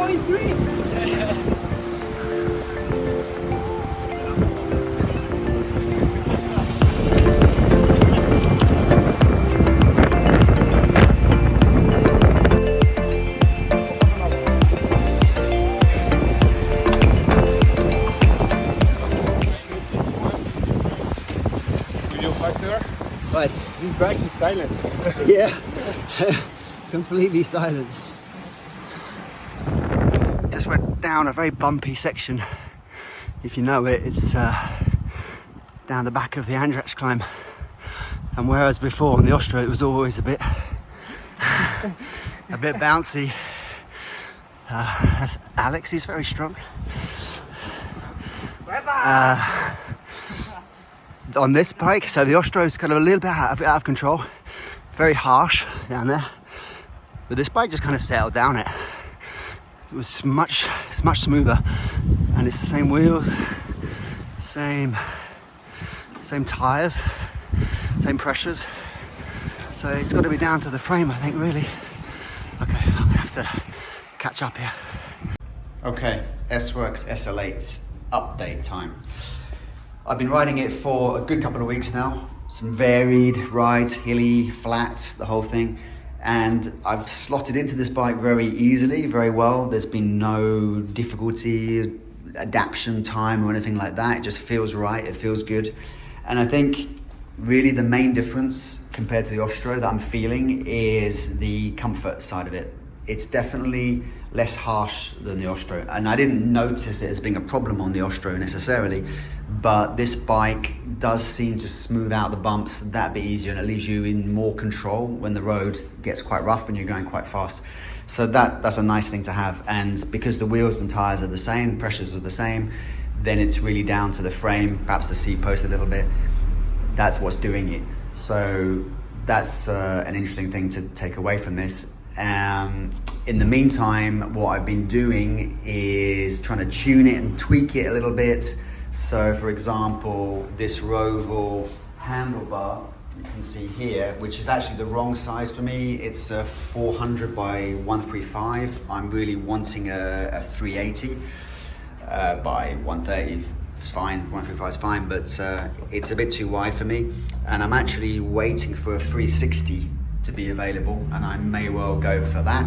1.3. Right. This bike is silent. Yeah, completely silent. Just went down a very bumpy section. If you know it, it's down the back of the Andrax climb. And whereas before on the Ostro it was always a bit bouncy. That's Alex, he's very strong. On this bike, so the Ostro is kind of a little bit out of control, very harsh down there, but this bike just kind of settled down it. It was much smoother, and it's the same wheels, same tires, same pressures, so it's got to be down to the frame, I think, really. Okay, I'm gonna have to catch up here. Okay, Sworks SL8 update time. I've been riding it for a good couple of weeks now. Some varied rides, hilly, flat, the whole thing. And I've slotted into this bike very easily, very well. There's been no difficulty, adaptation time or anything like that. It just feels right, it feels good. And I think really the main difference compared to the Ostro that I'm feeling is the comfort side of it. It's definitely less harsh than the Ostro. And I didn't notice it as being a problem on the Ostro necessarily, but this bike does seem to smooth out the bumps that bit easier, and it leaves you in more control when the road gets quite rough and you're going quite fast. So that's a nice thing to have. And because the wheels and tires are the same, pressures are the same, then it's really down to the frame, perhaps the seat post a little bit. That's what's doing it. So that's an interesting thing to take away from this. In the meantime, what I've been doing is trying to tune it and tweak it a little bit. So for example, this Roval handlebar, you can see here, which is actually the wrong size for me. It's a 400 by 135. I'm really wanting a 380 by 130. It's fine, 135 is fine, but it's a bit too wide for me. And I'm actually waiting for a 360 to be available, and I may well go for that.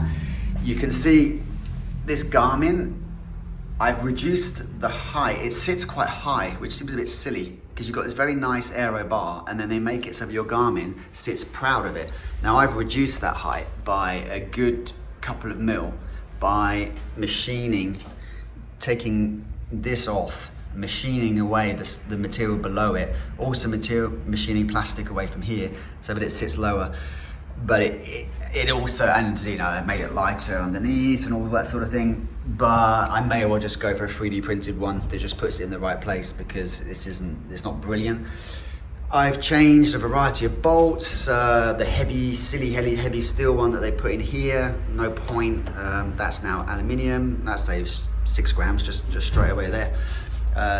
You can see this Garmin, I've reduced the height. It sits quite high, which seems a bit silly because you've got this very nice aero bar, and then they make it so your Garmin sits proud of it. Now I've reduced that height by a good couple of mil by machining, taking this off, machining away the material below it, also machining plastic away from here so that it sits lower. But it also, and you know, I made it lighter underneath and all that sort of thing. But I may well just go for a 3D printed one that just puts it in the right place, because it's not brilliant. I've changed a variety of bolts, the heavy, silly, heavy steel one that they put in here, no point. That's now aluminium. That saves 6 grams just straight away there.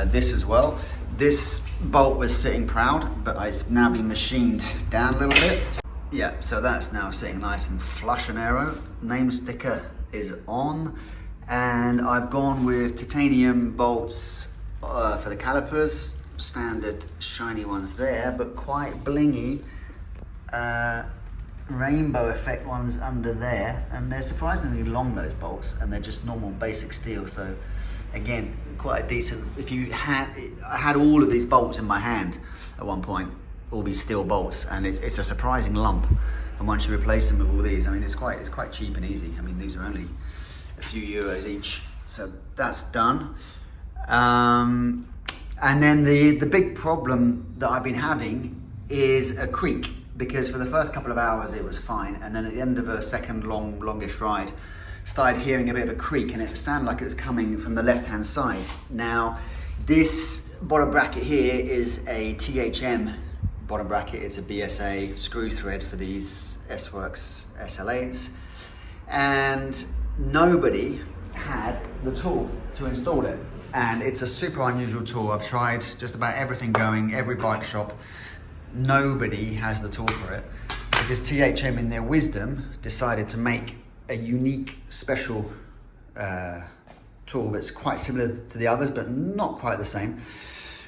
This as well. This bolt was sitting proud, but it's now been machined down a little bit. Yeah, so that's now sitting nice and flush and aero. Name sticker is on, and I've gone with titanium bolts for the calipers, standard shiny ones there, but quite blingy rainbow effect ones under there, and they're surprisingly long, those bolts, and they're just normal basic steel. So again, quite a decent. I had all of these bolts in my hand at one point, all these steel bolts, and it's a surprising lump. And once you replace them with all these, I mean, it's quite cheap and easy. I mean, these are only a few euros each, so that's done. And then the big problem that I've been having is a creak, because for the first couple of hours it was fine, and then at the end of a second longish ride, started hearing a bit of a creak, and it sounded like it was coming from the left-hand side. Now, this bottom bracket here is a THM bottom bracket. It's a BSA screw thread for these Sworks SL8s, and nobody had the tool to install it. And it's a super unusual tool. I've tried just about everything going, every bike shop. Nobody has the tool for it, because THM in their wisdom decided to make a unique special tool that's quite similar to the others, but not quite the same.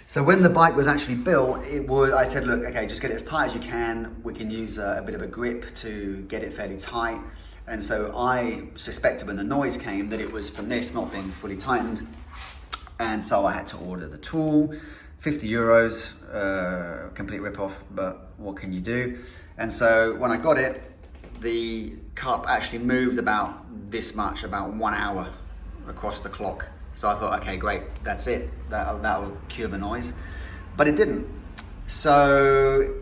So when the bike was actually built, I said, look, okay, just get it as tight as you can. We can use a bit of a grip to get it fairly tight. And so I suspected when the noise came that it was from this not being fully tightened. And so I had to order the tool, 50 euros, complete rip-off, but what can you do? And so when I got it, the cup actually moved about this much, about 1 hour across the clock. So I thought, okay, great, that's it. That will cure the noise, but it didn't. So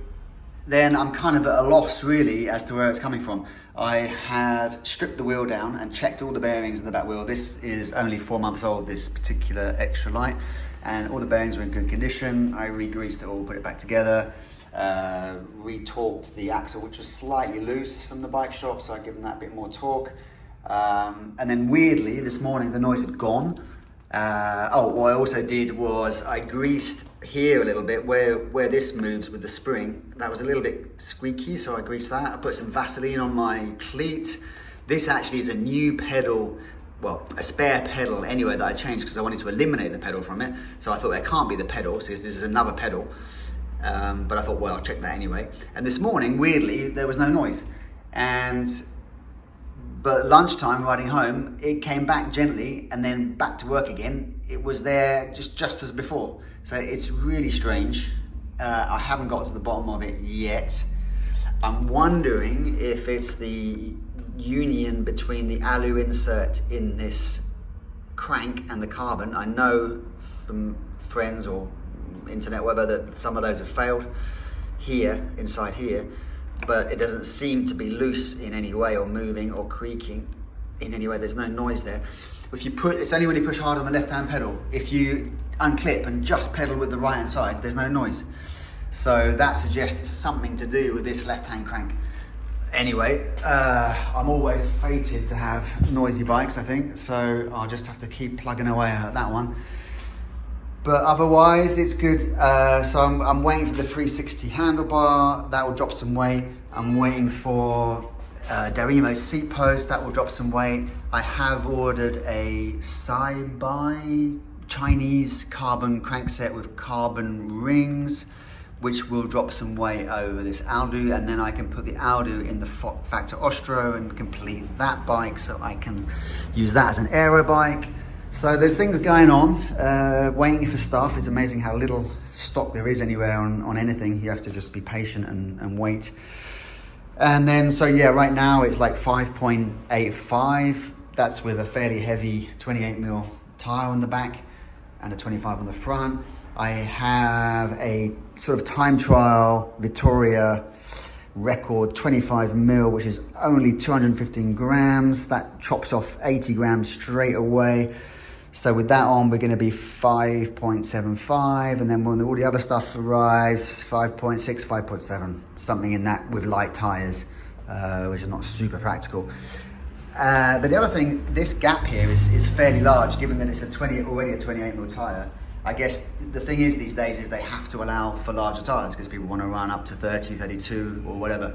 then I'm kind of at a loss really as to where it's coming from. I have stripped the wheel down and checked all the bearings in the back wheel. This is only 4 months old, this particular extra light, and all the bearings were in good condition. I re-greased it all, put it back together, retorqued the axle, which was slightly loose from the bike shop, so I've given that a bit more torque. And then weirdly, this morning the noise had gone. What I also did was I greased here a little bit where this moves with the spring. That was a little bit squeaky, so I greased that. I put some Vaseline on my cleat. This actually is a new pedal, well, a spare pedal anyway that I changed because I wanted to eliminate the pedal from it. So I thought it can't be the pedal, so this is another pedal. But I thought, well, I'll check that anyway. And this morning, weirdly, there was no noise. But lunchtime, riding home, it came back gently, and then back to work again. It was there just as before. So it's really strange. I haven't got to the bottom of it yet. I'm wondering if it's the union between the alu insert in this crank and the carbon. I know from friends or internet, whatever, that some of those have failed here, inside here. But it doesn't seem to be loose in any way or moving or creaking in any way. There's no noise there. If you it's only when you push hard on the left-hand pedal. If you unclip and just pedal with the right-hand side, there's no noise. So that suggests it's something to do with this left-hand crank. Anyway, I'm always fated to have noisy bikes, I think. So I'll just have to keep plugging away at that one. But otherwise, it's good. So I'm waiting for the 360 handlebar. That will drop some weight. I'm waiting for Darimo seat post. That will drop some weight. I have ordered a Saibai Chinese carbon crankset with carbon rings, which will drop some weight over this Aldo. And then I can put the Aldo in the Factor Ostro and complete that bike, so I can use that as an aero bike. So there's things going on, waiting for stuff. It's amazing how little stock there is anywhere on anything. You have to just be patient and wait. And then, so yeah, right now it's like 5.85. That's with a fairly heavy 28mm tire on the back and a 25 on the front. I have a sort of time trial Vittoria record 25mm, which is only 215 grams. That chops off 80 grams straight away. So with that on, we're going to be 5.75, and then when all the other stuff arrives, 5.6, 5.7, something in that with light tires, which is not super practical. But the other thing, this gap here is fairly large, given that it's already a 28mm tire. I guess the thing is these days is they have to allow for larger tires because people want to run up to 30, 32 or whatever.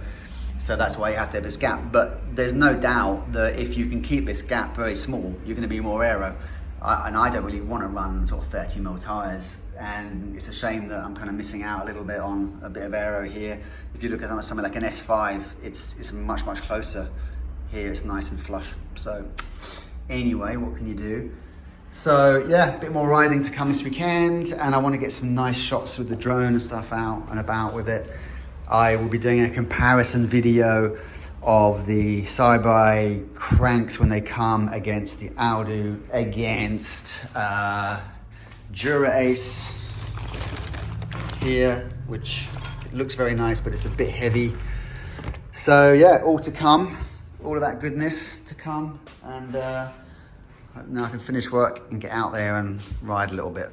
So that's why you have to have this gap. But there's no doubt that if you can keep this gap very small, you're going to be more aero. And I don't really want to run sort of 30mm tires, and it's a shame that I'm kind of missing out a little bit on a bit of aero here. If you look at something like an S5, it's much closer. Here it's nice and flush. So anyway, what can you do? So yeah, a bit more riding to come this weekend, and I want to get some nice shots with the drone and stuff out and about with it. I will be doing a comparison video of the Saibai cranks when they come against the Aldo, against Dura Ace here, which looks very nice, but it's a bit heavy. So yeah, all to come, all of that goodness to come, and now I can finish work and get out there and ride a little bit.